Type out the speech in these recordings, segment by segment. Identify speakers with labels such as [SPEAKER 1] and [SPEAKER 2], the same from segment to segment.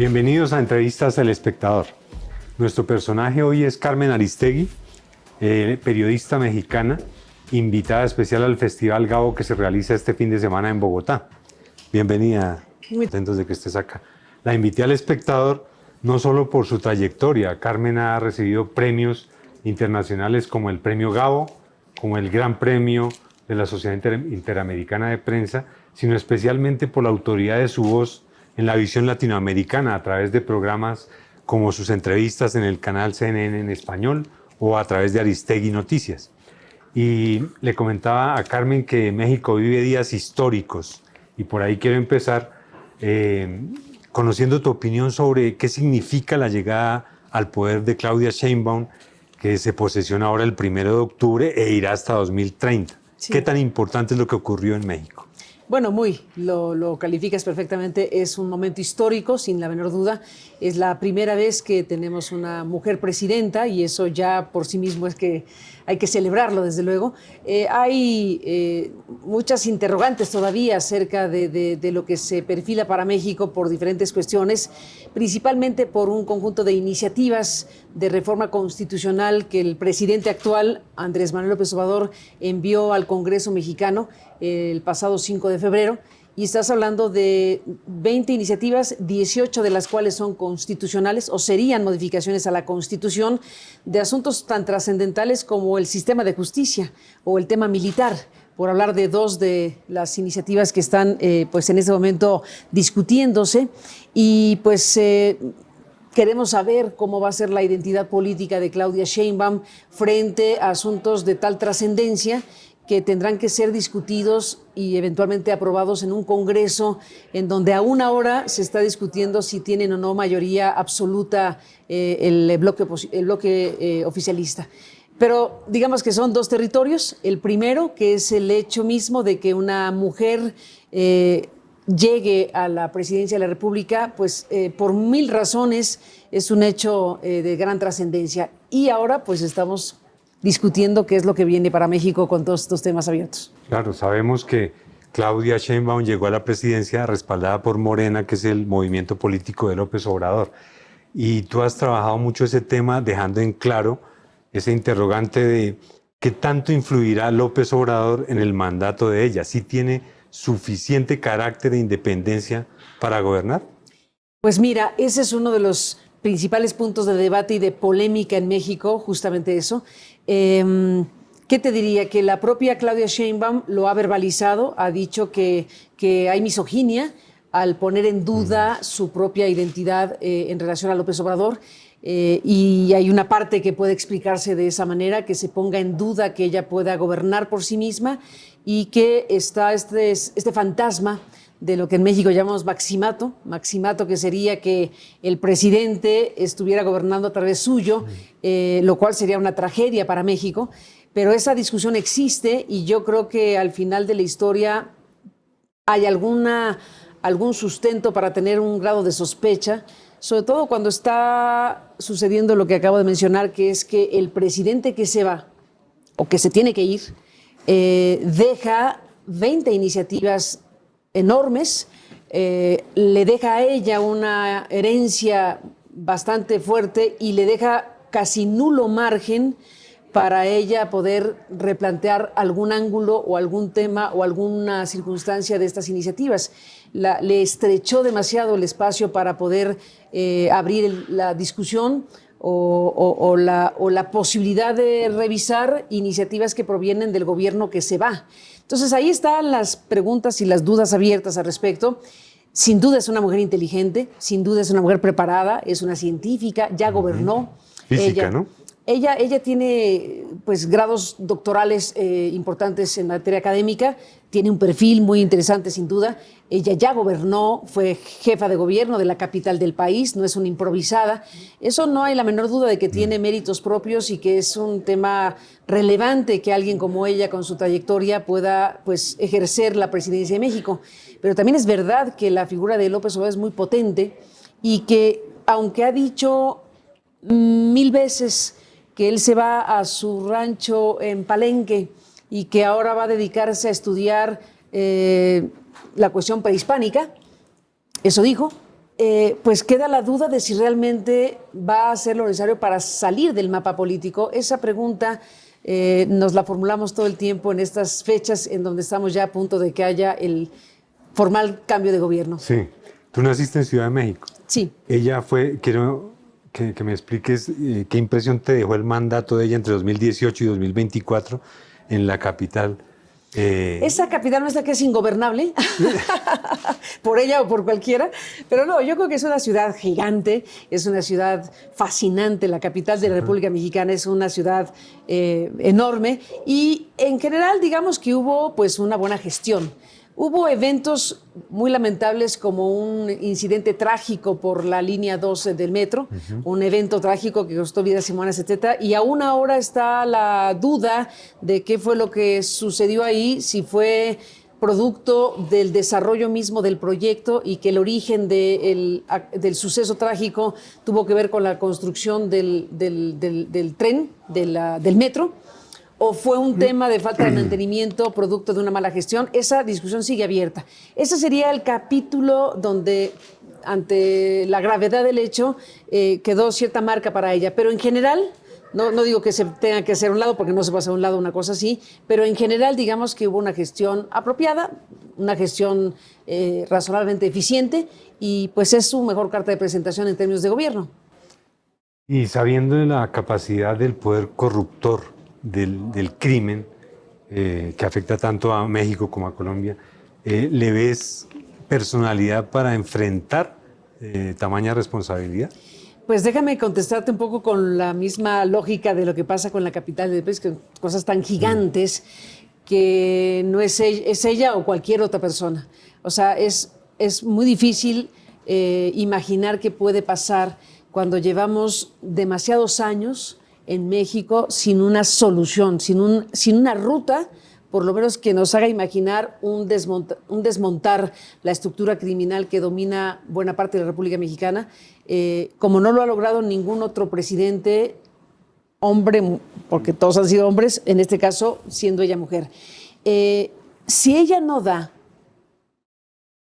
[SPEAKER 1] Bienvenidos a Entrevistas al Espectador. Nuestro personaje hoy es Carmen Aristegui, periodista mexicana, invitada especial al Festival Gabo que se realiza este fin de semana en Bogotá. Bienvenida, muy contentos de que estés acá. La invité al Espectador no solo por su trayectoria. Carmen ha recibido premios internacionales como el Premio Gabo, como el Gran Premio de la Sociedad Interamericana de Prensa, sino especialmente por la autoridad de su voz en la visión latinoamericana a través de programas como sus entrevistas en el canal CNN en español o a través de Aristegui Noticias. Y le comentaba a Carmen que México vive días históricos y por ahí quiero empezar conociendo tu opinión sobre qué significa la llegada al poder de Claudia Sheinbaum, que se posesiona ahora el 1 de octubre e irá hasta 2030. Sí. ¿Qué tan importante es lo que ocurrió en México?
[SPEAKER 2] Bueno, lo calificas perfectamente, es un momento histórico, sin la menor duda. Es la primera vez que tenemos una mujer presidenta y eso ya por sí mismo es que hay que celebrarlo, desde luego. Hay muchas interrogantes todavía acerca de lo que se perfila para México por diferentes cuestiones, principalmente por un conjunto de iniciativas de reforma constitucional que el presidente actual, Andrés Manuel López Obrador, envió al Congreso mexicano el pasado 5 de febrero. Y estás hablando de 20 iniciativas, 18 de las cuales son constitucionales o serían modificaciones a la Constitución de asuntos tan trascendentales como el sistema de justicia o el tema militar, por hablar de dos de las iniciativas que están pues en este momento discutiéndose. Y pues queremos saber cómo va a ser la identidad política de Claudia Sheinbaum frente a asuntos de tal trascendencia que tendrán que ser discutidos y eventualmente aprobados en un Congreso en donde aún ahora se está discutiendo si tienen o no mayoría absoluta el bloque oficialista. Pero digamos que son dos territorios. El primero, que es el hecho mismo de que una mujer llegue a la presidencia de la República, pues por mil razones es un hecho de gran trascendencia. Y ahora pues estamos discutiendo qué es lo que viene para México con todos estos temas abiertos.
[SPEAKER 1] Claro, sabemos que Claudia Sheinbaum llegó a la presidencia respaldada por Morena, que es el movimiento político de López Obrador. Y tú has trabajado mucho ese tema, dejando en claro ese interrogante de qué tanto influirá López Obrador en el mandato de ella. ¿Sí tiene suficiente carácter de independencia para gobernar?
[SPEAKER 2] Pues mira, ese es uno de los principales puntos de debate y de polémica en México, justamente eso. ¿Qué te diría? Que la propia Claudia Sheinbaum lo ha verbalizado, ha dicho que hay misoginia al poner en duda su propia identidad en relación a López Obrador. Y hay una parte que puede explicarse de esa manera, que se ponga en duda que ella pueda gobernar por sí misma y que está este fantasma de lo que en México llamamos maximato, que sería que el presidente estuviera gobernando a través suyo, lo cual sería una tragedia para México, pero esa discusión existe y yo creo que al final de la historia hay algún sustento para tener un grado de sospecha, sobre todo cuando está sucediendo lo que acabo de mencionar, que es que el presidente que se va o que se tiene que ir deja 20 iniciativas enormes, le deja a ella una herencia bastante fuerte y le deja casi nulo margen para ella poder replantear algún ángulo o algún tema o alguna circunstancia de estas iniciativas. Le estrechó demasiado el espacio para poder abrir la discusión o la posibilidad de revisar iniciativas que provienen del gobierno que se va. Entonces ahí están las preguntas y las dudas abiertas al respecto. Sin duda es una mujer inteligente, sin duda es una mujer preparada, es una científica, ya gobernó.
[SPEAKER 1] Física, ¿no?
[SPEAKER 2] Ella tiene pues grados doctorales importantes en materia académica, tiene un perfil muy interesante sin duda. Ella ya gobernó, fue jefa de gobierno de la capital del país, no es una improvisada. Eso no hay la menor duda de que tiene méritos propios y que es un tema relevante que alguien como ella con su trayectoria pueda pues ejercer la presidencia de México. Pero también es verdad que la figura de López Obrador es muy potente y que aunque ha dicho 1000 veces que él se va a su rancho en Palenque y que ahora va a dedicarse a estudiar la cuestión prehispánica, eso dijo, pues queda la duda de si realmente va a hacer lo necesario para salir del mapa político. Esa pregunta nos la formulamos todo el tiempo en estas fechas en donde estamos ya a punto de que haya el formal cambio de gobierno.
[SPEAKER 1] Sí. Tú naciste en Ciudad de México.
[SPEAKER 2] Sí.
[SPEAKER 1] Ella fue, quiero que me expliques qué impresión te dejó el mandato de ella entre 2018 y 2024 en la capital.
[SPEAKER 2] Esa capital no es la que es ingobernable, por ella o por cualquiera, pero no, yo creo que es una ciudad gigante, es una ciudad fascinante, la capital de la República Mexicana es una ciudad enorme y en general digamos que hubo pues una buena gestión. Hubo eventos muy lamentables como un incidente trágico por la línea 12 del metro, un evento trágico que costó vidas humanas, etc. Y aún ahora está la duda de qué fue lo que sucedió ahí, si fue producto del desarrollo mismo del proyecto y que el origen del suceso trágico tuvo que ver con la construcción del tren, del metro, o fue un tema de falta de mantenimiento producto de una mala gestión. Esa discusión sigue abierta. Ese sería el capítulo donde, ante la gravedad del hecho, quedó cierta marca para ella. Pero en general, no digo que se tenga que hacer a un lado, porque no se pasa a un lado una cosa así, pero en general digamos que hubo una gestión apropiada, una gestión razonablemente eficiente, y pues es su mejor carta de presentación en términos de gobierno.
[SPEAKER 1] Y sabiendo de la capacidad del poder corruptor, del crimen que afecta tanto a México como a Colombia, ¿le ves personalidad para enfrentar tamaña responsabilidad?
[SPEAKER 2] Pues déjame contestarte un poco con la misma lógica de lo que pasa con la capital del país, que cosas tan gigantes que no es ella o cualquier otra persona. O sea, es muy difícil imaginar qué puede pasar cuando llevamos demasiados años en México sin una solución, sin una ruta, por lo menos que nos haga imaginar un desmontar la estructura criminal que domina buena parte de la República Mexicana, como no lo ha logrado ningún otro presidente, hombre, porque todos han sido hombres, en este caso siendo ella mujer. Si ella no da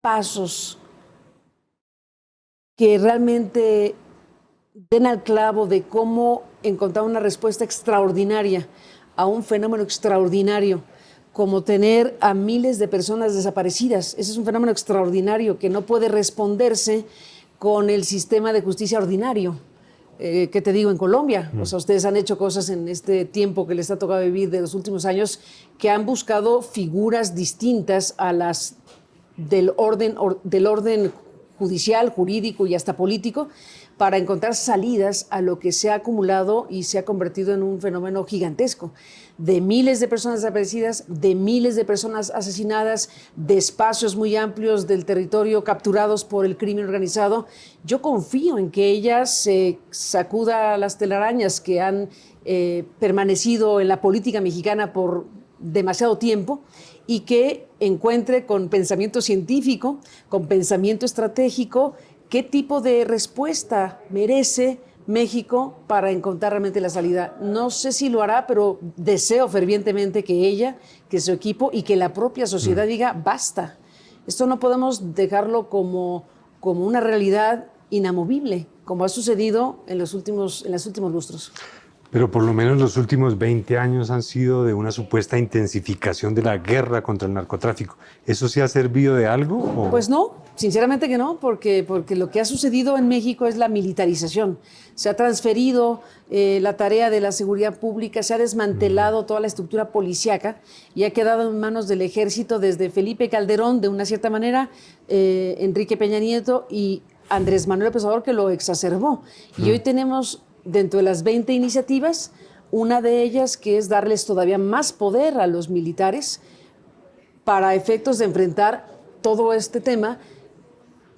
[SPEAKER 2] pasos que realmente den al clavo de cómo encontrar una respuesta extraordinaria a un fenómeno extraordinario, como tener a miles de personas desaparecidas. Ese es un fenómeno extraordinario que no puede responderse con el sistema de justicia ordinario. ¿Qué te digo? En Colombia, o sea, ustedes han hecho cosas en este tiempo que les ha tocado vivir de los últimos años que han buscado figuras distintas a las del orden judicial, jurídico y hasta político, para encontrar salidas a lo que se ha acumulado y se ha convertido en un fenómeno gigantesco, de miles de personas desaparecidas, de miles de personas asesinadas, de espacios muy amplios del territorio capturados por el crimen organizado. Yo confío en que ella se sacuda las telarañas que han permanecido en la política mexicana por demasiado tiempo y que encuentre con pensamiento científico, con pensamiento estratégico, qué tipo de respuesta merece México para encontrar realmente la salida. No sé si lo hará, pero deseo fervientemente que ella, que su equipo y que la propia sociedad diga basta. Esto no podemos dejarlo como una realidad inamovible, como ha sucedido en los últimos lustros.
[SPEAKER 1] Pero por lo menos los últimos 20 años han sido de una supuesta intensificación de la guerra contra el narcotráfico. ¿Eso sí ha servido de algo? ¿O?
[SPEAKER 2] Pues no, sinceramente que no, porque lo que ha sucedido en México es la militarización. Se ha transferido la tarea de la seguridad pública, se ha desmantelado toda la estructura policíaca y ha quedado en manos del ejército desde Felipe Calderón, de una cierta manera, Enrique Peña Nieto y Andrés Manuel López Obrador, que lo exacerbó. Y hoy tenemos, dentro de las 20 iniciativas, una de ellas que es darles todavía más poder a los militares para efectos de enfrentar todo este tema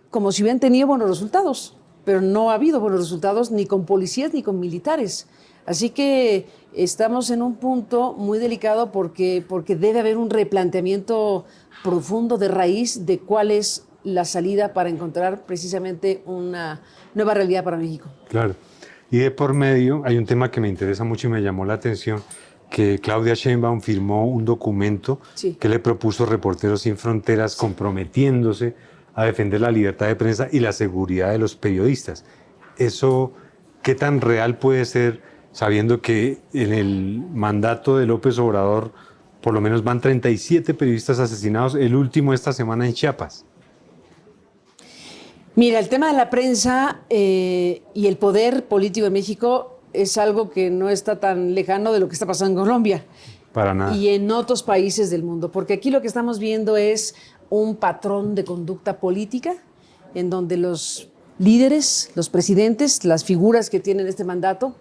[SPEAKER 2] como si hubieran tenido buenos resultados, pero no ha habido buenos resultados ni con policías ni con militares. Así que estamos en un punto muy delicado porque debe haber un replanteamiento profundo de raíz de cuál es la salida para encontrar precisamente una nueva realidad para México.
[SPEAKER 1] Claro. Y de por medio hay un tema que me interesa mucho y me llamó la atención, que Claudia Sheinbaum firmó un documento que le propuso Reporteros Sin Fronteras comprometiéndose a defender la libertad de prensa y la seguridad de los periodistas. ¿Eso qué tan real puede ser, sabiendo que en el mandato de López Obrador por lo menos van 37 periodistas asesinados, el último esta semana en Chiapas?
[SPEAKER 2] Mira, el tema de la prensa y el poder político en México es algo que no está tan lejano de lo que está pasando en Colombia.
[SPEAKER 1] Para nada.
[SPEAKER 2] Y en otros países del mundo, porque aquí lo que estamos viendo es un patrón de conducta política en donde los líderes, los presidentes, las figuras que tienen este mandato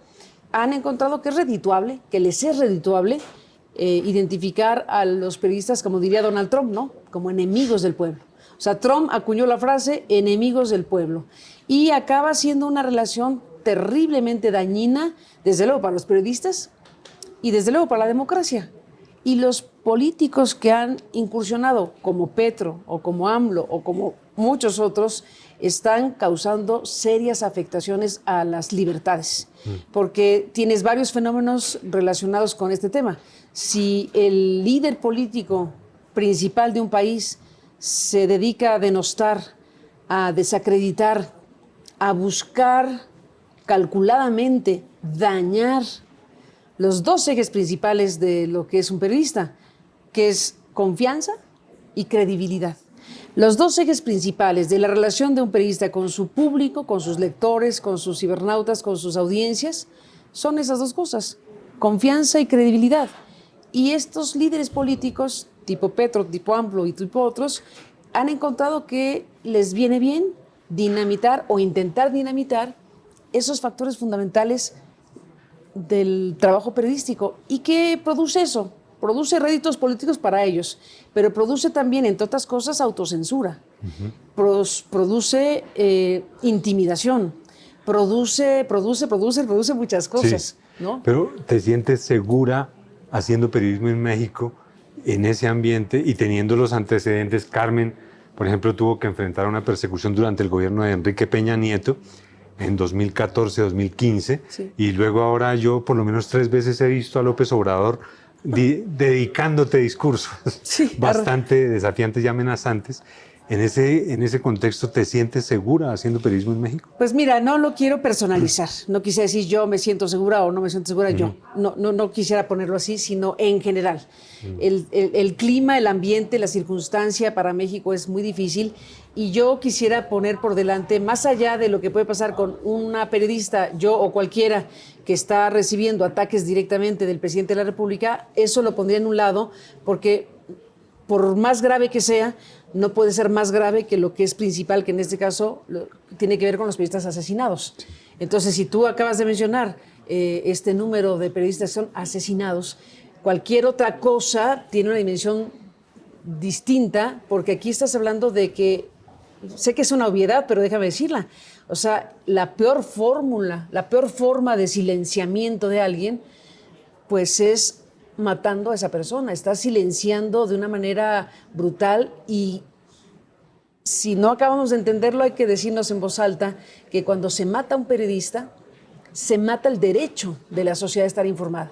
[SPEAKER 2] han encontrado que es redituable, que les es redituable identificar a los periodistas, como diría Donald Trump, ¿no? Como enemigos del pueblo. O sea, Trump acuñó la frase enemigos del pueblo y acaba siendo una relación terriblemente dañina, desde luego para los periodistas y desde luego para la democracia. Y los políticos que han incursionado, como Petro o como AMLO o como muchos otros, están causando serias afectaciones a las libertades, porque tienes varios fenómenos relacionados con este tema. Si el líder político principal de un país se dedica a denostar, a desacreditar, a buscar calculadamente dañar los dos ejes principales de lo que es un periodista, que es confianza y credibilidad. Los dos ejes principales de la relación de un periodista con su público, con sus lectores, con sus cibernautas, con sus audiencias, son esas dos cosas, confianza y credibilidad. Y estos líderes políticos, tipo Petro, tipo AMLO y tipo otros, han encontrado que les viene bien dinamitar o intentar dinamitar esos factores fundamentales del trabajo periodístico. ¿Y qué produce eso? Produce réditos políticos para ellos, pero produce también, entre otras cosas, autocensura, produce intimidación, produce muchas cosas.
[SPEAKER 1] Sí,
[SPEAKER 2] ¿no?
[SPEAKER 1] pero ¿te sientes segura haciendo periodismo en México en ese ambiente y teniendo los antecedentes? Carmen, por ejemplo, tuvo que enfrentar una persecución durante el gobierno de Enrique Peña Nieto en 2014, 2015,
[SPEAKER 2] sí.
[SPEAKER 1] Y luego ahora yo por lo menos 3 veces he visto a López Obrador dedicándote discursos bastante desafiantes y amenazantes. En ese contexto, ¿te sientes segura haciendo periodismo en México?
[SPEAKER 2] Pues mira, no lo quiero personalizar. No quisiera decir yo me siento segura o no me siento segura yo. No quisiera ponerlo así, sino en general. El clima, el ambiente, la circunstancia para México es muy difícil y yo quisiera poner por delante, más allá de lo que puede pasar con una periodista, yo o cualquiera que está recibiendo ataques directamente del presidente de la República, eso lo pondría en un lado porque por más grave que sea, no puede ser más grave que lo que es principal, que en este caso tiene que ver con los periodistas asesinados. Entonces, si tú acabas de mencionar este número de periodistas que son asesinados, cualquier otra cosa tiene una dimensión distinta, porque aquí estás hablando de que, sé que es una obviedad, pero déjame decirla, o sea, la peor forma de silenciamiento de alguien, pues es matando a esa persona, está silenciando de una manera brutal y si no acabamos de entenderlo hay que decirnos en voz alta que cuando se mata a un periodista, se mata el derecho de la sociedad a estar informada.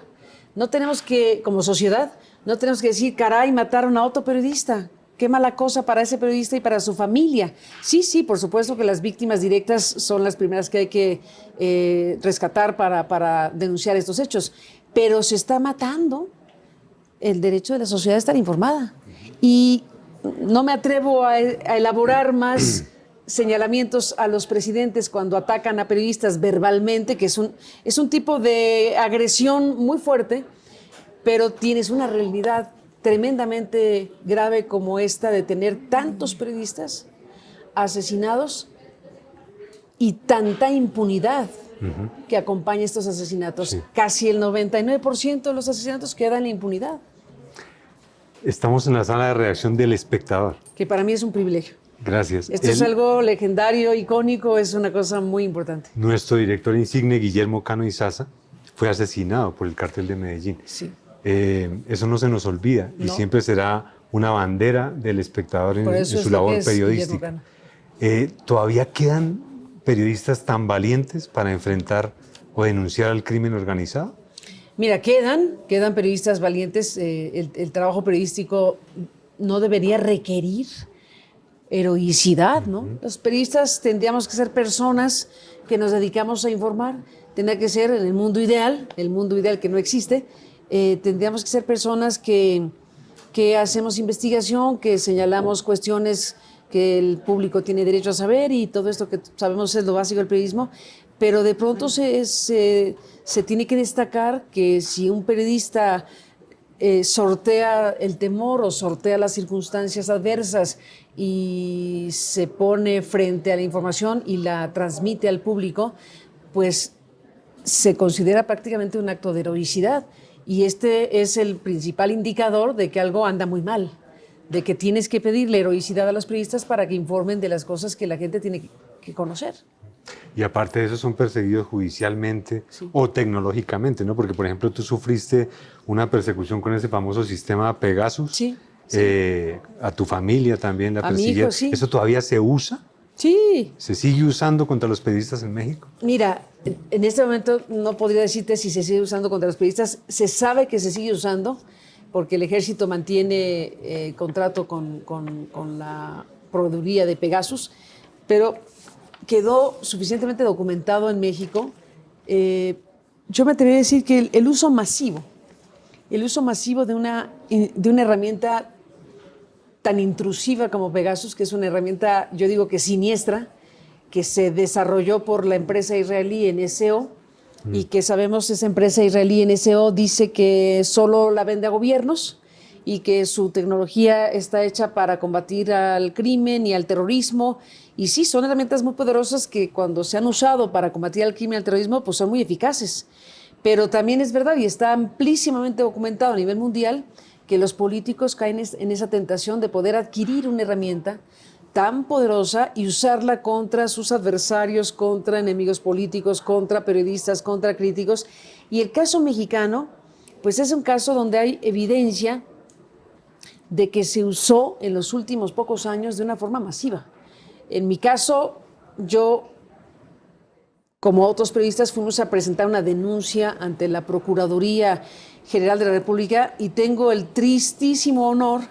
[SPEAKER 2] No tenemos que, como sociedad, no tenemos que decir, caray, mataron a otro periodista, qué mala cosa para ese periodista y para su familia. Sí, por supuesto que las víctimas directas son las primeras que hay que rescatar para denunciar estos hechos, pero se está matando el derecho de la sociedad a estar informada. Y no me atrevo a elaborar más señalamientos a los presidentes cuando atacan a periodistas verbalmente, que es un tipo de agresión muy fuerte, pero tienes una realidad tremendamente grave como esta de tener tantos periodistas asesinados y tanta impunidad que acompaña estos asesinatos. Sí. Casi el 99% de los asesinatos quedan en impunidad.
[SPEAKER 1] Estamos en la sala de redacción del Espectador.
[SPEAKER 2] Que para mí es un privilegio.
[SPEAKER 1] Gracias.
[SPEAKER 2] Esto es algo legendario, icónico, es una cosa muy importante.
[SPEAKER 1] Nuestro director insigne, Guillermo Cano Izaza, fue asesinado por el Cártel de Medellín.
[SPEAKER 2] Sí.
[SPEAKER 1] Eso no se nos olvida y siempre será una bandera del Espectador en su labor periodística. ¿Todavía quedan periodistas tan valientes para enfrentar o denunciar al crimen organizado?
[SPEAKER 2] Mira, quedan periodistas valientes. El trabajo periodístico no debería requerir heroicidad, ¿no? Los periodistas tendríamos que ser personas que nos dedicamos a informar, tendría que ser en el mundo ideal que no existe, tendríamos que ser personas que hacemos investigación, que señalamos cuestiones que el público tiene derecho a saber y todo esto que sabemos es lo básico del periodismo, pero de pronto se tiene que destacar que si un periodista sortea el temor o sortea las circunstancias adversas y se pone frente a la información y la transmite al público, pues se considera prácticamente un acto de heroicidad. Y este es el principal indicador de que algo anda muy mal, de que tienes que pedirle heroicidad a los periodistas para que informen de las cosas que la gente tiene que conocer.
[SPEAKER 1] Y aparte de eso son perseguidos judicialmente
[SPEAKER 2] Sí.
[SPEAKER 1] o tecnológicamente, ¿no? Porque, por ejemplo, tú sufriste una persecución con ese famoso sistema Pegasus.
[SPEAKER 2] Sí.
[SPEAKER 1] A tu familia también la
[SPEAKER 2] A mi
[SPEAKER 1] persiguieron.
[SPEAKER 2] hijo, sí.
[SPEAKER 1] ¿Eso todavía se usa?
[SPEAKER 2] Sí.
[SPEAKER 1] ¿Se sigue usando contra los periodistas en México?
[SPEAKER 2] Mira, en este momento no podría decirte si se sigue usando contra los periodistas. Se sabe que se sigue usando porque el ejército mantiene contrato con la proveeduría de Pegasus, pero quedó suficientemente documentado en México. Yo me atrevería a decir que el uso masivo de una herramienta tan intrusiva como Pegasus, que es una herramienta, yo digo que siniestra, que se desarrolló por la empresa israelí NSO y que sabemos esa empresa israelí NSO dice que solo la vende a gobiernos y que su tecnología está hecha para combatir al crimen y al terrorismo. Y sí, son herramientas muy poderosas que cuando se han usado para combatir al crimen y al terrorismo, pues son muy eficaces. Pero también es verdad y está amplísimamente documentado a nivel mundial que los políticos caen en esa tentación de poder adquirir una herramienta tan poderosa y usarla contra sus adversarios, contra enemigos políticos, contra periodistas, contra críticos. Y el caso mexicano, pues es un caso donde hay evidencia de que se usó en los últimos pocos años de una forma masiva. En mi caso, yo, como otros periodistas, fuimos a presentar una denuncia ante la Procuraduría General de la República y tengo el tristísimo honor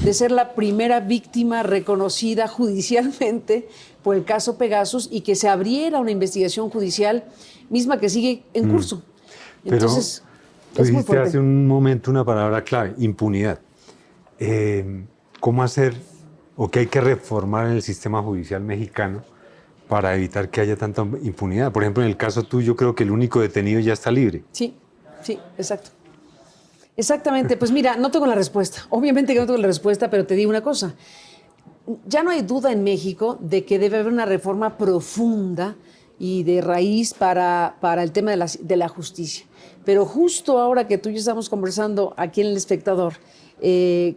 [SPEAKER 2] de ser la primera víctima reconocida judicialmente por el caso Pegasus y que se abriera una investigación judicial misma que sigue en curso. Entonces,
[SPEAKER 1] tú
[SPEAKER 2] es muy
[SPEAKER 1] dijiste
[SPEAKER 2] fuerte.
[SPEAKER 1] hace un momento una palabra clave, impunidad. ¿Cómo hacer o qué hay que reformar en el sistema judicial mexicano para evitar que haya tanta impunidad? Por ejemplo, en el caso tuyo, creo que el único detenido ya está libre.
[SPEAKER 2] Sí, exacto. Exactamente, pues mira, no tengo la respuesta. Obviamente que no tengo la respuesta, pero te digo una cosa. Ya no hay duda en México de que debe haber una reforma profunda y de raíz para el tema de la justicia. Pero justo ahora que tú y yo estamos conversando aquí en El Espectador,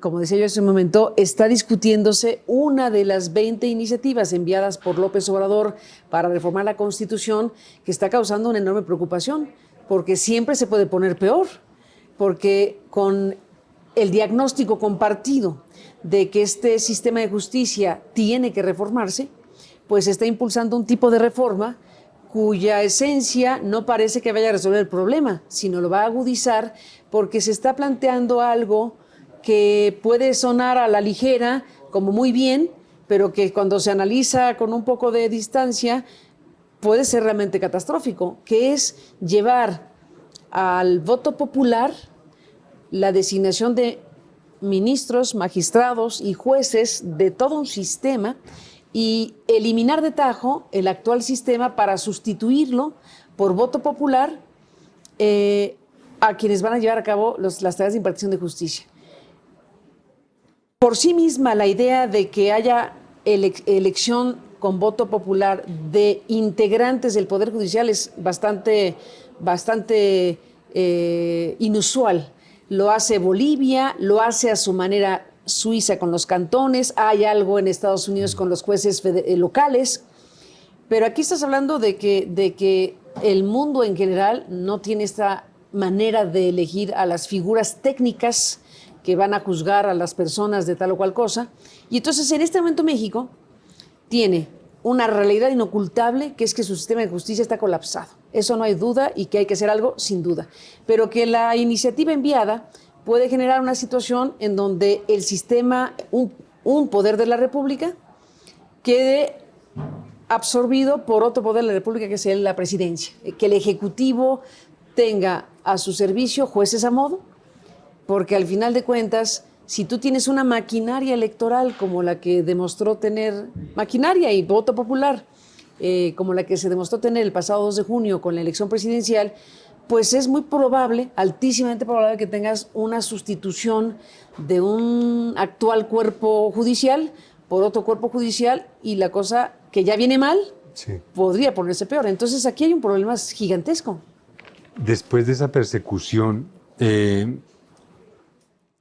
[SPEAKER 2] como decía yo hace un momento, está discutiéndose una de las 20 iniciativas enviadas por López Obrador para reformar la Constitución que está causando una enorme preocupación, porque siempre se puede poner peor. Porque con el diagnóstico compartido de que este sistema de justicia tiene que reformarse, pues está impulsando un tipo de reforma cuya esencia no parece que vaya a resolver el problema, sino lo va a agudizar porque se está planteando algo que puede sonar a la ligera como muy bien, pero que cuando se analiza con un poco de distancia puede ser realmente catastrófico, que es llevar al voto popular la designación de ministros, magistrados y jueces de todo un sistema y eliminar de tajo el actual sistema para sustituirlo por voto popular a quienes van a llevar a cabo las tareas de impartición de justicia. Por sí misma, la idea de que haya elección con voto popular de integrantes del Poder Judicial es bastante inusual. Lo hace Bolivia, lo hace a su manera Suiza con los cantones, hay algo en Estados Unidos con los jueces locales, pero aquí estás hablando de que el mundo en general no tiene esta manera de elegir a las figuras técnicas que van a juzgar a las personas de tal o cual cosa. Y entonces en este momento México tiene una realidad inocultable, que es que su sistema de justicia está colapsado. Eso no hay duda y que hay que hacer algo sin duda. Pero que la iniciativa enviada puede generar una situación en donde el sistema, un poder de la República, quede absorbido por otro poder de la República, que es la presidencia. Que el Ejecutivo tenga a su servicio jueces a modo, porque al final de cuentas, si tú tienes una maquinaria electoral como la que demostró tener, maquinaria y voto popular, como la que se demostró tener el pasado 2 de junio con la elección presidencial, pues es muy probable, altísimamente probable, que tengas una sustitución de un actual cuerpo judicial por otro cuerpo judicial, y la cosa que ya viene mal podría ponerse peor. Entonces aquí hay un problema gigantesco.
[SPEAKER 1] Después de esa persecución, ¿te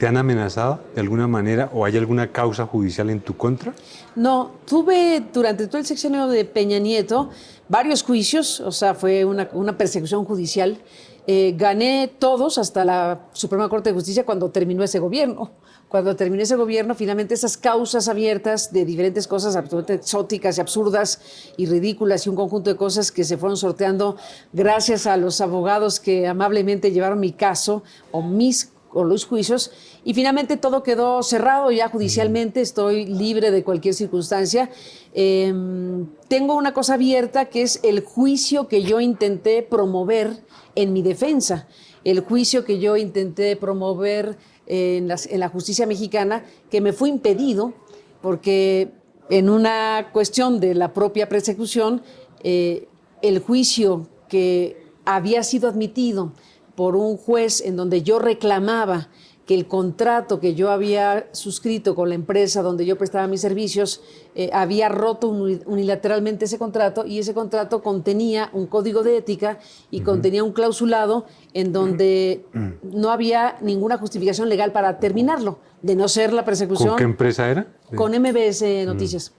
[SPEAKER 1] han amenazado de alguna manera o hay alguna causa judicial en tu contra?
[SPEAKER 2] No, tuve durante todo el sexenio de Peña Nieto varios juicios, o sea, fue una persecución judicial. Gané todos hasta la Suprema Corte de Justicia cuando terminó ese gobierno. Cuando terminó ese gobierno, finalmente esas causas abiertas de diferentes cosas absolutamente exóticas y absurdas y ridículas y un conjunto de cosas que se fueron sorteando gracias a los abogados que amablemente llevaron mi caso o los juicios, y finalmente todo quedó cerrado ya judicialmente. Estoy libre de cualquier circunstancia. Tengo una cosa abierta, que es el juicio que yo intenté promover en mi defensa, el juicio que yo intenté promover en la justicia mexicana, que me fue impedido porque en una cuestión de la propia persecución, el juicio que había sido admitido por un juez en donde yo reclamaba que el contrato que yo había suscrito con la empresa donde yo prestaba mis servicios había roto unilateralmente ese contrato, y ese contrato contenía un código de ética y contenía un clausulado en donde no había ninguna justificación legal para terminarlo, de no ser la persecución.
[SPEAKER 1] ¿Con qué empresa era?
[SPEAKER 2] Con MBS Noticias.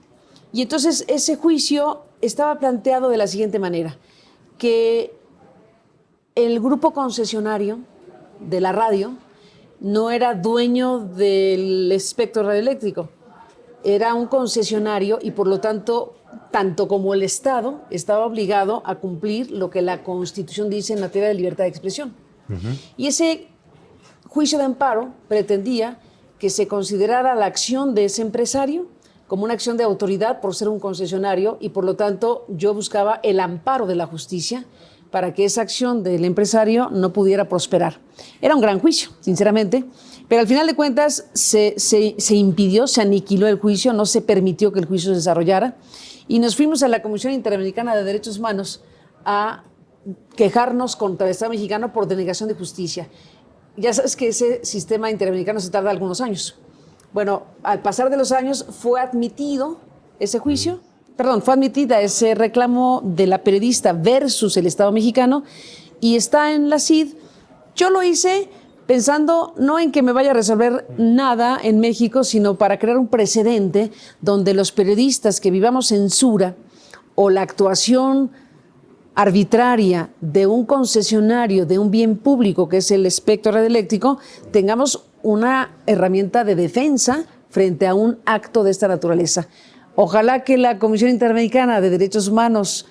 [SPEAKER 2] Y entonces ese juicio estaba planteado de la siguiente manera, que el grupo concesionario de la radio no era dueño del espectro radioeléctrico, era un concesionario, y por lo tanto, tanto como el Estado estaba obligado a cumplir lo que la Constitución dice en materia de libertad de expresión. Y ese juicio de amparo pretendía que se considerara la acción de ese empresario como una acción de autoridad por ser un concesionario, y por lo tanto yo buscaba el amparo de la justicia para que esa acción del empresario no pudiera prosperar. Era un gran juicio, sinceramente, pero al final de cuentas se impidió, se aniquiló el juicio, no se permitió que el juicio se desarrollara, y nos fuimos a la Comisión Interamericana de Derechos Humanos a quejarnos contra el Estado mexicano por denegación de justicia. Ya sabes que ese sistema interamericano se tarda algunos años. Bueno, al pasar de los años fue admitido ese juicio, fue admitida ese reclamo de la periodista versus el Estado mexicano, y está en la CID. Yo lo hice pensando no en que me vaya a resolver nada en México, sino para crear un precedente donde los periodistas que vivamos censura o la actuación arbitraria de un concesionario de un bien público que es el espectro radioeléctrico, tengamos una herramienta de defensa frente a un acto de esta naturaleza. Ojalá que la Comisión Interamericana de Derechos Humanos,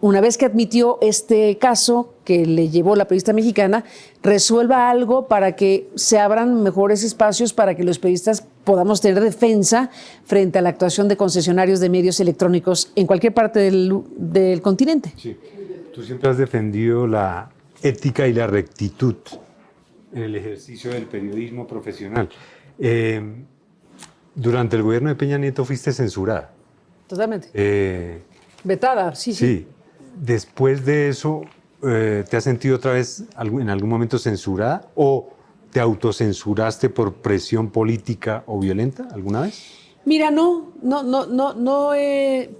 [SPEAKER 2] una vez que admitió este caso que le llevó la periodista mexicana, resuelva algo para que se abran mejores espacios para que los periodistas podamos tener defensa frente a la actuación de concesionarios de medios electrónicos en cualquier parte del continente.
[SPEAKER 1] Sí. Tú siempre has defendido la ética y la rectitud en el ejercicio del periodismo profesional. Durante el gobierno de Peña Nieto fuiste censurada.
[SPEAKER 2] Totalmente. Vetada, sí.
[SPEAKER 1] Después de eso, ¿te has sentido otra vez en algún momento censurada o te autocensuraste por presión política o violenta alguna vez?
[SPEAKER 2] Mira, no he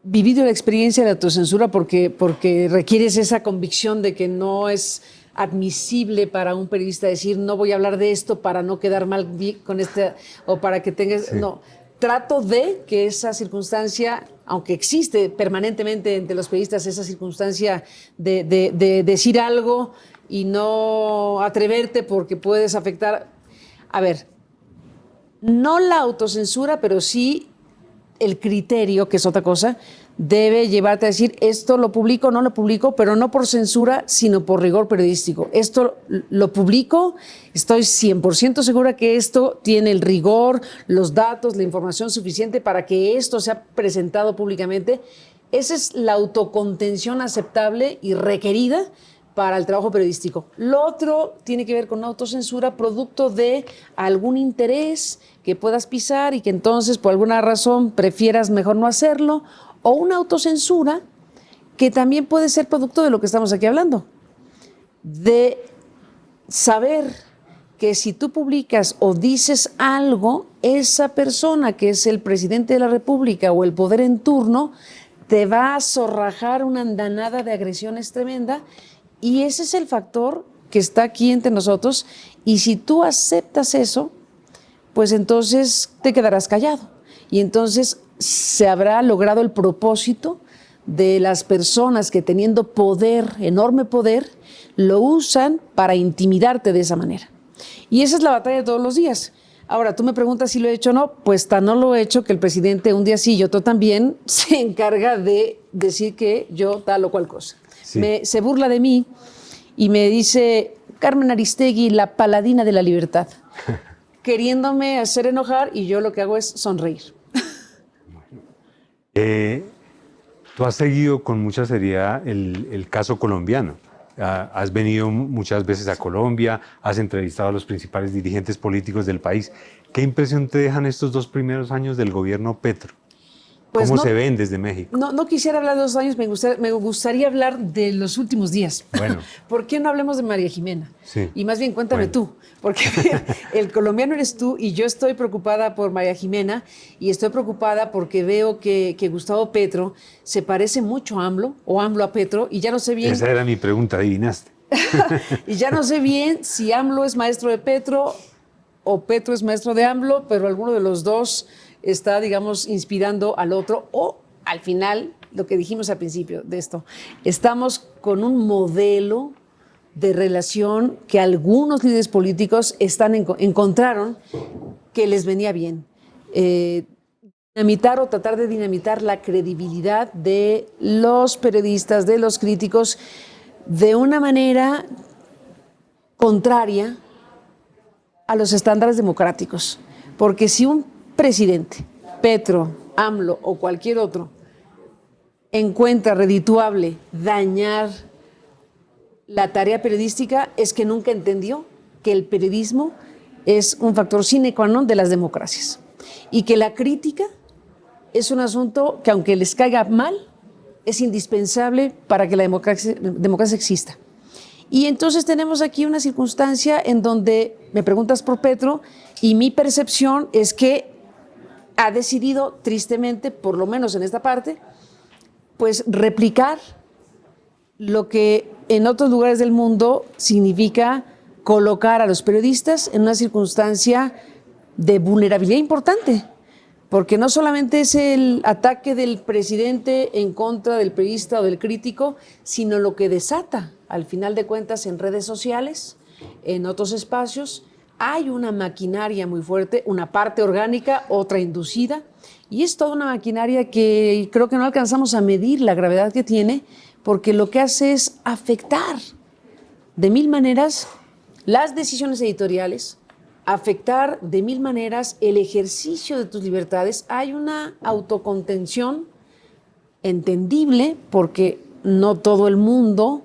[SPEAKER 2] vivido la experiencia de autocensura porque requieres esa convicción de que no es admisible para un periodista decir no voy a hablar de esto para no quedar mal con este, o para que tengas... Sí. No, trato de que esa circunstancia, aunque existe permanentemente entre los periodistas esa circunstancia de decir algo y no atreverte porque puedes afectar... A ver, no la autocensura, pero sí el criterio, que es otra cosa, debe llevarte a decir esto lo publico, no lo publico, pero no por censura, sino por rigor periodístico. Esto lo publico, estoy 100% segura que esto tiene el rigor, los datos, la información suficiente para que esto sea presentado públicamente. Esa es la autocontención aceptable y requerida para el trabajo periodístico. Lo otro tiene que ver con autocensura producto de algún interés que puedas pisar y que entonces por alguna razón prefieras mejor no hacerlo, o una autocensura que también puede ser producto de lo que estamos aquí hablando, de saber que si tú publicas o dices algo, esa persona que es el presidente de la República o el poder en turno te va a zorrajar una andanada de agresiones tremenda, y ese es el factor que está aquí entre nosotros, y si tú aceptas eso, pues entonces te quedarás callado y entonces se habrá logrado el propósito de las personas que teniendo poder, enorme poder, lo usan para intimidarte de esa manera. Y esa es la batalla de todos los días. Ahora, tú me preguntas si lo he hecho o no, pues tan no lo he hecho que el presidente un día sí y otro también se encarga de decir que yo tal o cual cosa.
[SPEAKER 1] Sí.
[SPEAKER 2] Se burla de mí y me dice Carmen Aristegui, la paladina de la libertad, queriéndome hacer enojar, y yo lo que hago es sonreír.
[SPEAKER 1] Tú has seguido con mucha seriedad el caso colombiano. Has venido muchas veces a Colombia, has entrevistado a los principales dirigentes políticos del país. ¿Qué impresión te dejan estos 2 primeros años del gobierno Petro?
[SPEAKER 2] Pues
[SPEAKER 1] ¿Cómo
[SPEAKER 2] no,
[SPEAKER 1] se ven desde México?
[SPEAKER 2] No quisiera hablar de 2 años, me gustaría hablar de los últimos días.
[SPEAKER 1] Bueno.
[SPEAKER 2] ¿Por qué no hablemos de María Jimena?
[SPEAKER 1] Sí.
[SPEAKER 2] Y más bien cuéntame tú, porque el colombiano eres tú y yo estoy preocupada por María Jimena, y estoy preocupada porque veo que Gustavo Petro se parece mucho a AMLO o AMLO a Petro, y ya no sé bien.
[SPEAKER 1] Esa era mi pregunta, adivinaste.
[SPEAKER 2] Y ya no sé bien si AMLO es maestro de Petro o Petro es maestro de AMLO, pero alguno de los dos está, digamos, inspirando al otro, o al final, lo que dijimos al principio de esto, estamos con un modelo de relación que algunos líderes políticos encontraron que les venía bien. Dinamitar o tratar de dinamitar la credibilidad de los periodistas, de los críticos, de una manera contraria a los estándares democráticos. Porque si un presidente, Petro, AMLO o cualquier otro, encuentra redituable dañar la tarea periodística, es que nunca entendió que el periodismo es un factor sine qua non de las democracias, y que la crítica es un asunto que, aunque les caiga mal, es indispensable para que la democracia exista. Y entonces tenemos aquí una circunstancia en donde me preguntas por Petro, y mi percepción es que ha decidido, tristemente, por lo menos en esta parte, pues replicar lo que en otros lugares del mundo significa colocar a los periodistas en una circunstancia de vulnerabilidad importante, porque no solamente es el ataque del presidente en contra del periodista o del crítico, sino lo que desata, al final de cuentas, en redes sociales, en otros espacios. Hay una maquinaria muy fuerte, una parte orgánica, otra inducida, y es toda una maquinaria que creo que no alcanzamos a medir la gravedad que tiene, porque lo que hace es afectar de 1000 maneras las decisiones editoriales, afectar de 1000 maneras el ejercicio de tus libertades. Hay una autocontención entendible, porque no todo el mundo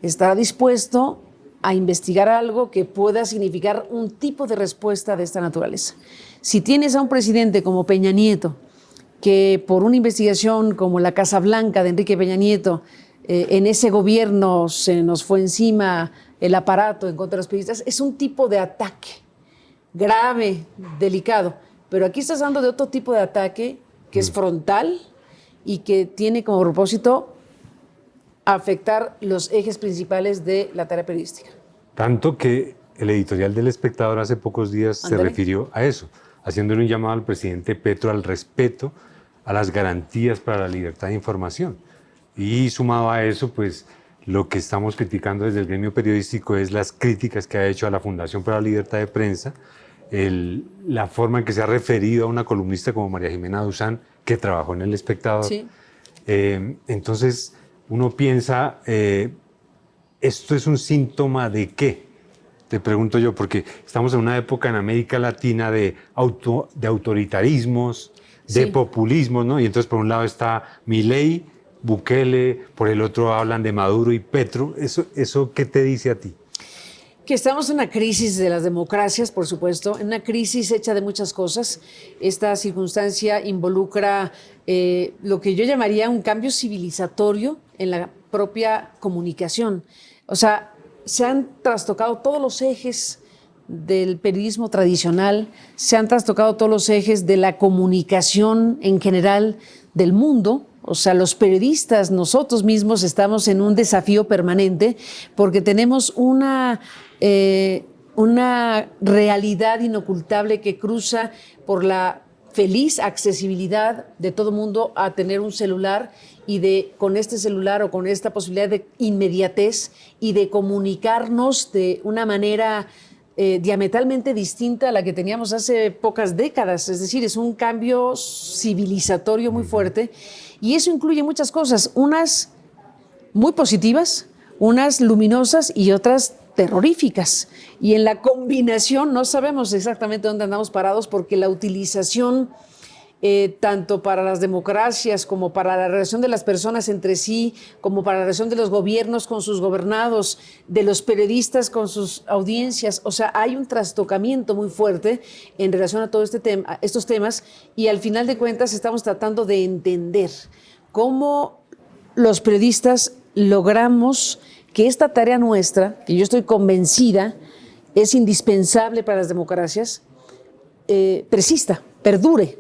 [SPEAKER 2] estará dispuesto a investigar algo que pueda significar un tipo de respuesta de esta naturaleza. Si tienes a un presidente como Peña Nieto, que por una investigación como la Casa Blanca de Enrique Peña Nieto, en ese gobierno se nos fue encima el aparato en contra de los periodistas, es un tipo de ataque grave, delicado. Pero aquí estás hablando de otro tipo de ataque que es frontal y que tiene como propósito afectar los ejes principales de la tarea periodística.
[SPEAKER 1] Tanto que el editorial del Espectador hace pocos días se refirió a eso, haciéndole un llamado al presidente Petro al respeto a las garantías para la libertad de información. Y sumado a eso, pues lo que estamos criticando desde el gremio periodístico es las críticas que ha hecho a la Fundación para la Libertad de Prensa, la forma en que se ha referido a una columnista como María Jimena Duzán, que trabajó en El Espectador.
[SPEAKER 2] Sí.
[SPEAKER 1] Entonces uno piensa, ¿esto es un síntoma de qué? Te pregunto yo, porque estamos en una época en América Latina de autoritarismos, de populismos, ¿no? Y entonces por un lado está Milei, Bukele, por el otro hablan de Maduro y Petro. ¿Eso qué te dice a ti?
[SPEAKER 2] Que estamos en una crisis de las democracias, por supuesto, en una crisis hecha de muchas cosas. Esta circunstancia involucra lo que yo llamaría un cambio civilizatorio en la propia comunicación. O sea, se han trastocado todos los ejes del periodismo tradicional, se han trastocado todos los ejes de la comunicación en general del mundo. O sea, los periodistas, nosotros mismos estamos en un desafío permanente porque tenemos una realidad inocultable que cruza por la feliz accesibilidad de todo mundo a tener un celular y con este celular o con esta posibilidad de inmediatez y de comunicarnos de una manera diametralmente distinta a la que teníamos hace pocas décadas. Es decir, es un cambio civilizatorio muy fuerte y eso incluye muchas cosas, unas muy positivas, unas luminosas y otras terroríficas. Y en la combinación no sabemos exactamente dónde andamos parados porque la utilización tanto para las democracias como para la relación de las personas entre sí, como para la relación de los gobiernos con sus gobernados, de los periodistas con sus audiencias. O sea, hay un trastocamiento muy fuerte en relación a todo estos temas y al final de cuentas estamos tratando de entender cómo los periodistas logramos que esta tarea nuestra, que yo estoy convencida es indispensable para las democracias, persista, perdure.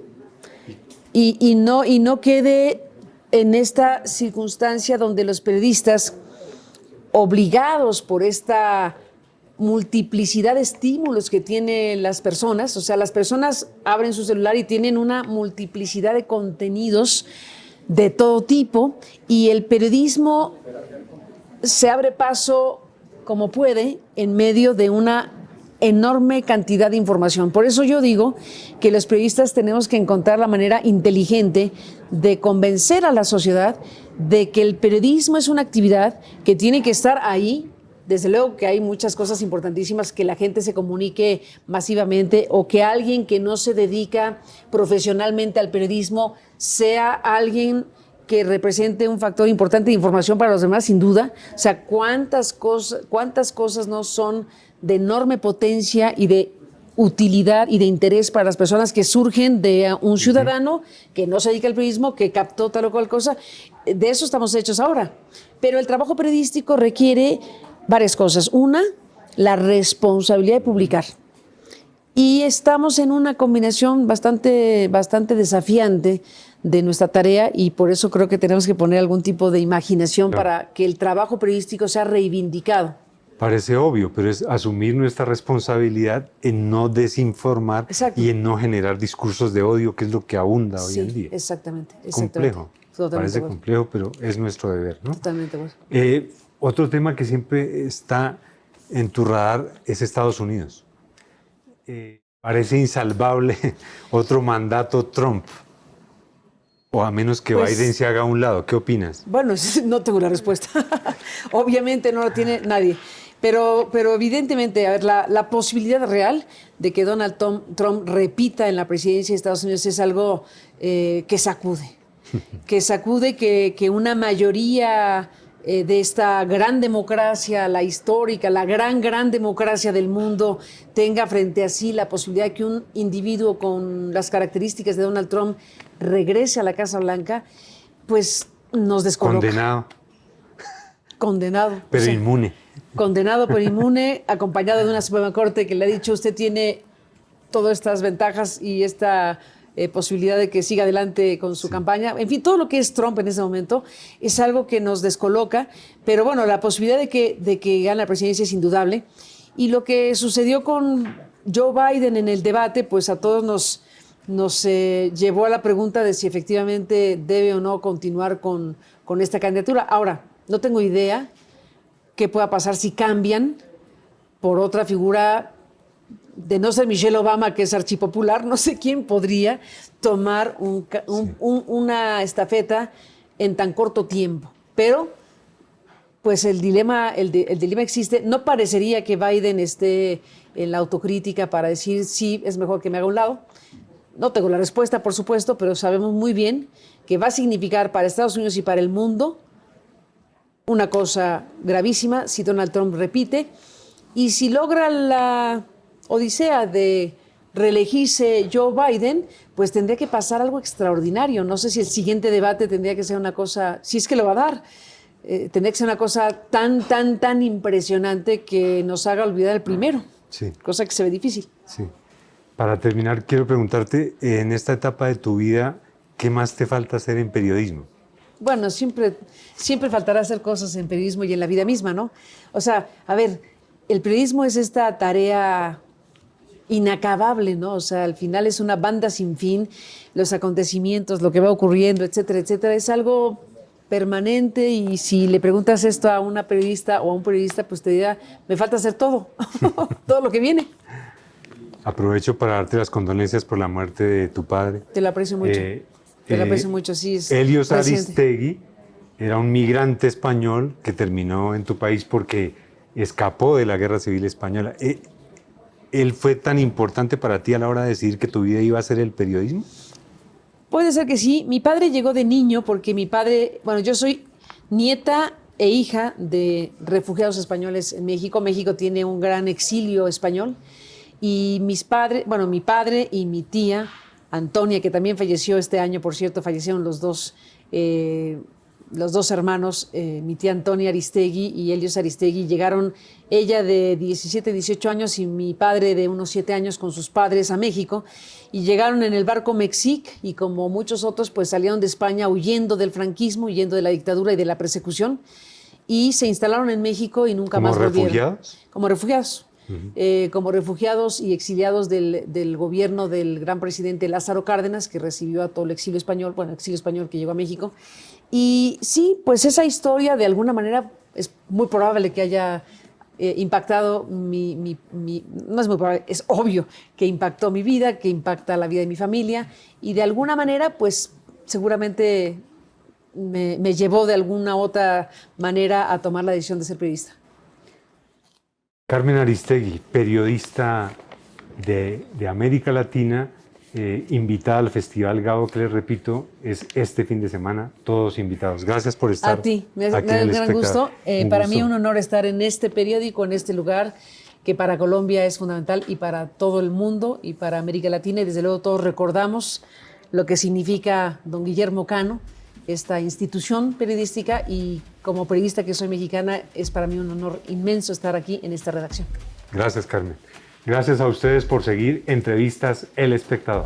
[SPEAKER 2] Y no quede en esta circunstancia donde los periodistas, obligados por esta multiplicidad de estímulos que tienen las personas, o sea, las personas abren su celular y tienen una multiplicidad de contenidos de todo tipo, y el periodismo se abre paso como puede en medio de una enorme cantidad de información. Por eso yo digo que los periodistas tenemos que encontrar la manera inteligente de convencer a la sociedad de que el periodismo es una actividad que tiene que estar ahí. Desde luego que hay muchas cosas importantísimas, que la gente se comunique masivamente o que alguien que no se dedica profesionalmente al periodismo sea alguien que represente un factor importante de información para los demás, sin duda. O sea, cuántas cosas no son de enorme potencia y de utilidad y de interés para las personas que surgen de un ciudadano que no se dedica al periodismo, que captó tal o cual cosa. De eso estamos hechos ahora. Pero el trabajo periodístico requiere varias cosas. Una, la responsabilidad de publicar. Y estamos en una combinación bastante desafiante de nuestra tarea y por eso creo que tenemos que poner algún tipo de imaginación para que el trabajo periodístico sea reivindicado.
[SPEAKER 1] Parece obvio, pero es asumir nuestra responsabilidad en no desinformar. Exacto. Y en no generar discursos de odio, que es lo que abunda hoy en día.
[SPEAKER 2] Exactamente.
[SPEAKER 1] Complejo. Parece complejo, pero es nuestro deber, ¿no?
[SPEAKER 2] Totalmente.
[SPEAKER 1] Otro tema que siempre está en tu radar es Estados Unidos. Parece insalvable otro mandato Trump, o a menos que Biden se haga a un lado. ¿Qué opinas?
[SPEAKER 2] Bueno, no tengo la respuesta. Obviamente no lo tiene nadie. Pero evidentemente, a ver, la posibilidad real de que Donald Trump repita en la presidencia de Estados Unidos es algo que sacude. Que sacude que una mayoría de esta gran democracia, la histórica, la gran democracia del mundo, tenga frente a sí la posibilidad de que un individuo con las características de Donald Trump regrese a la Casa Blanca, pues nos descoloca. Condenado.
[SPEAKER 1] Pero inmune.
[SPEAKER 2] Condenado pero inmune, acompañado de una Suprema Corte que le ha dicho: usted tiene todas estas ventajas y esta posibilidad de que siga adelante con su campaña. En fin, todo lo que es Trump en ese momento es algo que nos descoloca, pero bueno, la posibilidad de que gane la presidencia es indudable. Y lo que sucedió con Joe Biden en el debate, pues a todos nos llevó a la pregunta de si efectivamente debe o no continuar con esta candidatura. Ahora, no tengo idea qué pueda pasar si cambian por otra figura. De no ser Michelle Obama, que es archipopular, no sé quién podría tomar una estafeta en tan corto tiempo. Pero, pues el dilema existe. No parecería que Biden esté en la autocrítica para decir sí, es mejor que me haga a un lado. No tengo la respuesta, por supuesto, pero sabemos muy bien que va a significar para Estados Unidos y para el mundo una cosa gravísima si Donald Trump repite. Y si logra la odisea de reelegirse Joe Biden, pues tendría que pasar algo extraordinario. No sé si el siguiente debate tendría que ser una cosa, si es que lo va a dar, tendría que ser una cosa tan impresionante que nos haga olvidar el primero.
[SPEAKER 1] Sí.
[SPEAKER 2] Cosa que se ve difícil.
[SPEAKER 1] Sí. Para terminar, quiero preguntarte, en esta etapa de tu vida, ¿qué más te falta hacer en periodismo?
[SPEAKER 2] Bueno, siempre faltará hacer cosas en periodismo y en la vida misma, ¿no? O sea, a ver, el periodismo es esta tarea inacabable, ¿no? O sea, al final es una banda sin fin, los acontecimientos, lo que va ocurriendo, etcétera, etcétera, es algo permanente, y si le preguntas esto a una periodista o a un periodista, pues te dirá, me falta hacer todo, todo lo que viene.
[SPEAKER 1] Aprovecho para darte las condolencias por la muerte de tu padre.
[SPEAKER 2] Te lo aprecio mucho. Te lo aprecio mucho, sí.
[SPEAKER 1] Helios Aristegui era un migrante español que terminó en tu país porque escapó de la Guerra Civil Española. ¿Él fue tan importante para ti a la hora de decidir que tu vida iba a ser el periodismo?
[SPEAKER 2] Puede ser que sí. Mi padre llegó de niño porque mi padre, bueno, yo soy nieta e hija de refugiados españoles en México. México tiene un gran exilio español. Y mi padre y mi tía, Antonia, que también falleció este año, por cierto, fallecieron los dos hermanos, mi tía Antonia Aristegui y Helios Aristegui, llegaron, ella de 17, 18 años y mi padre de unos 7 años con sus padres a México, y llegaron en el barco Mexic, y como muchos otros, pues salieron de España huyendo del franquismo, huyendo de la dictadura y de la persecución, y se instalaron en México y nunca más volvieron.
[SPEAKER 1] ¿Refugiados?
[SPEAKER 2] Como refugiados. Como refugiados y exiliados del gobierno del gran presidente Lázaro Cárdenas, que recibió a todo el exilio español que llegó a México. Y sí, pues esa historia de alguna manera es muy probable que haya impactado no es muy probable, es obvio que impactó mi vida, que impacta la vida de mi familia, y de alguna manera pues seguramente me llevó de alguna otra manera a tomar la decisión de ser periodista.
[SPEAKER 1] Carmen Aristegui, periodista de América Latina, invitada al Festival Gabo, que les repito, es este fin de semana, todos invitados. Gracias por estar
[SPEAKER 2] aquí. A ti, me da
[SPEAKER 1] en
[SPEAKER 2] un gran gusto. Para mí un honor estar en este periódico, en este lugar, que para Colombia es fundamental y para todo el mundo y para América Latina. Y desde luego todos recordamos lo que significa don Guillermo Cano, esta institución periodística, y como periodista que soy mexicana, es para mí un honor inmenso estar aquí en esta redacción.
[SPEAKER 1] Gracias, Carmen. Gracias a ustedes por seguir Entrevistas El Espectador.